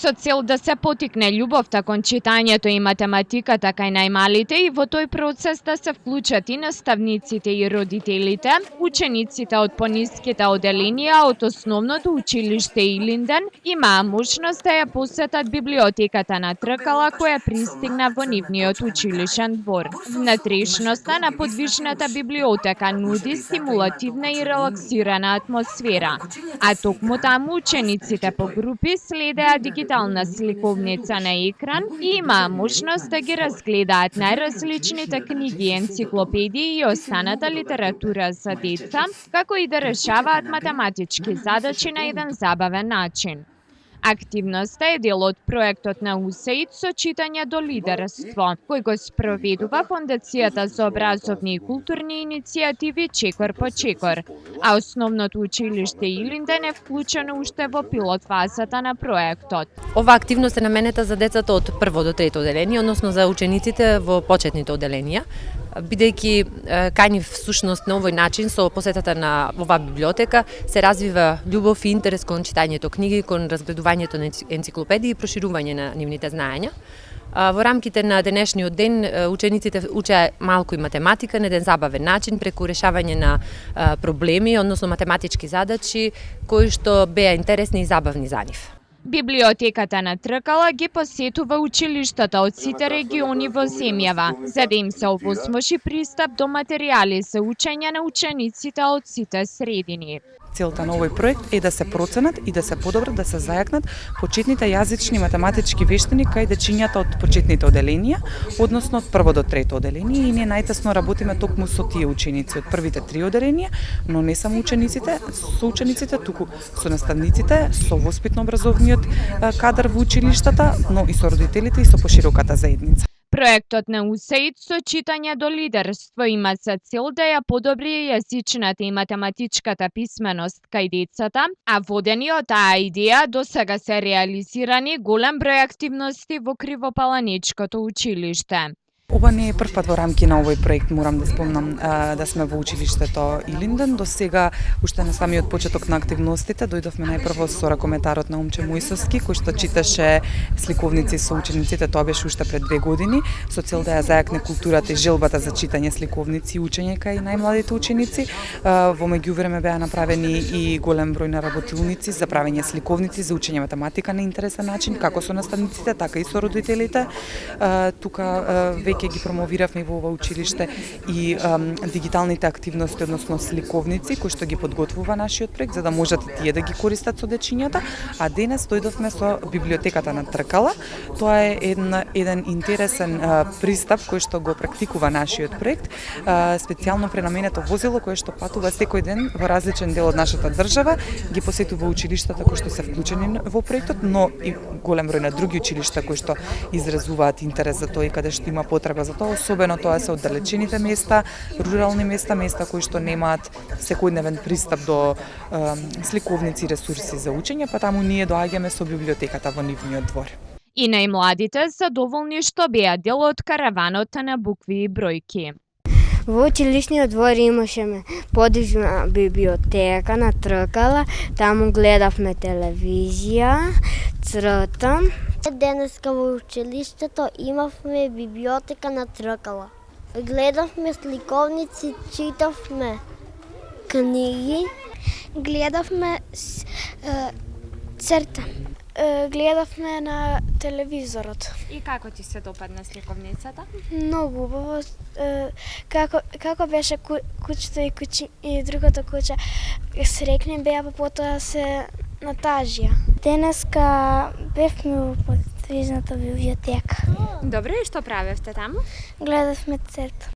Со цел да се потикне љубовта кон читањето и математиката кај најмалите и во тој процес да се вклучат и наставниците и родителите, учениците од пониските оделенија од основното училиште Илинден имаа можност да ја посетат библиотеката на Тркала која пристигна во нивниот училишен двор. Внатрешноста на подвижната библиотека нуди стимулативна и релаксирана атмосфера, а токму таму учениците по групи следеа дигитална сликовница на екран и имаа можност да ги разгледаат најразличните книги, енциклопедии и останата литература за деца, како и да решаваат математички задачи на еден забавен начин. Активноста е дел од проектот на УСАИД со читање до лидерство, кој го спроведува Фондацијата за образовни и културни иницијативи Чекор по Чекор, а основното училиште Илинден е вклучено уште во пилот фазата на проектот. Ова активност е наменета за децата од прво до трето оделение, односно за учениците во почетните оделенија, бидејќи кај нив всушност на овој начин со посетата на оваа библиотека се развива љубов и интерес кон читањето книги, кон разгледувањето на енциклопедии и проширување на нивните знаења. Во рамките на денешниот ден учениците учеа малку и математика на еден забавен начин преку решавање на проблеми, односно математички задачи кои што беа интересни и забавни за нив. Библиотеката на Тркала ги посетува училиштата од сите региони во земјава, за да им се овозможи пристап до материјали за учење на учениците од сите средини. Целта на овој проект е да се проценат и да се подобрат, да се зајакнат почетните јазични математички вештини кај дечињата од почетните оделенија, односно од прво до трето оделение, и ние најтесно работиме токму со тие ученици од првите три оделенија, но не само учениците, со учениците, туку со наставниците, со воспитно-образовниот кадар во училиштата, но и со родителите и со пошироката заедница. Проектот на УСАИД со читање до лидерство има за цел да ја подобри јазичната и математичката писменост кај децата, а водени од таа идеја досега се реализирани голем број активности во Кривопаланичкото училиште. Ова не е прв пат во рамки на овој проект, морам да спомнам да сме во училиштето Илинден. До сега, уште на самиот почеток на активностите, дојдовме најпрво со ракометарот на Омче Мојсовски, кој што читаше сликовници со учениците, тоа беше уште пред 2 години, со цел да ја зајакне културата и желбата за читање сликовници и учење кај најмладите ученици. Во меѓувреме беа направени и голем број на работилници за правење сликовници за учење математика на интересен начин, како со наставниците, така и со родителите. Тука веќе ги промовиравме во ова училиште и дигиталните активности, односно сликовници, кои што ги подготвува нашиот проект, за да можат и тие да ги користат со дечињата. А денес дојдовме со библиотеката на Тркала. Тоа е еден интересен пристап кој што го практикува нашиот проект. Специјално пренаменето возило кое што патува секој ден во различен дел од нашата држава, ги посетува училиштата кои што се вклучени во проектот, но и голем број на други училишта кои што изразуваат интерес за тоа и каде што има потреба за тоа, особено тоа се оддалечените места, рурални места, места кои што немаат секојдневен пристап до сликовници и ресурси за учење, па таму ние доаѓаме со библиотеката во нивниот двор. И најмладите задоволни што беа дел од караванот на букви и бројки. Во училишниот двор имаше подвижна библиотека на Тркала, таму гледавме телевизија, цртам. Денеска во училиштето имавме библиотека на Тркала. Гледавме сликовници, читавме книги. Гледавме цртам. Гледавме на телевизорот. И како ти се допадна сликовницата? Многу убаво. Како беше куќето и другото куќа срекне беа, па потоа се натажија. Денеска бевме во подвижната библиотека. Добре, и што правевте таму? Гледавме црта.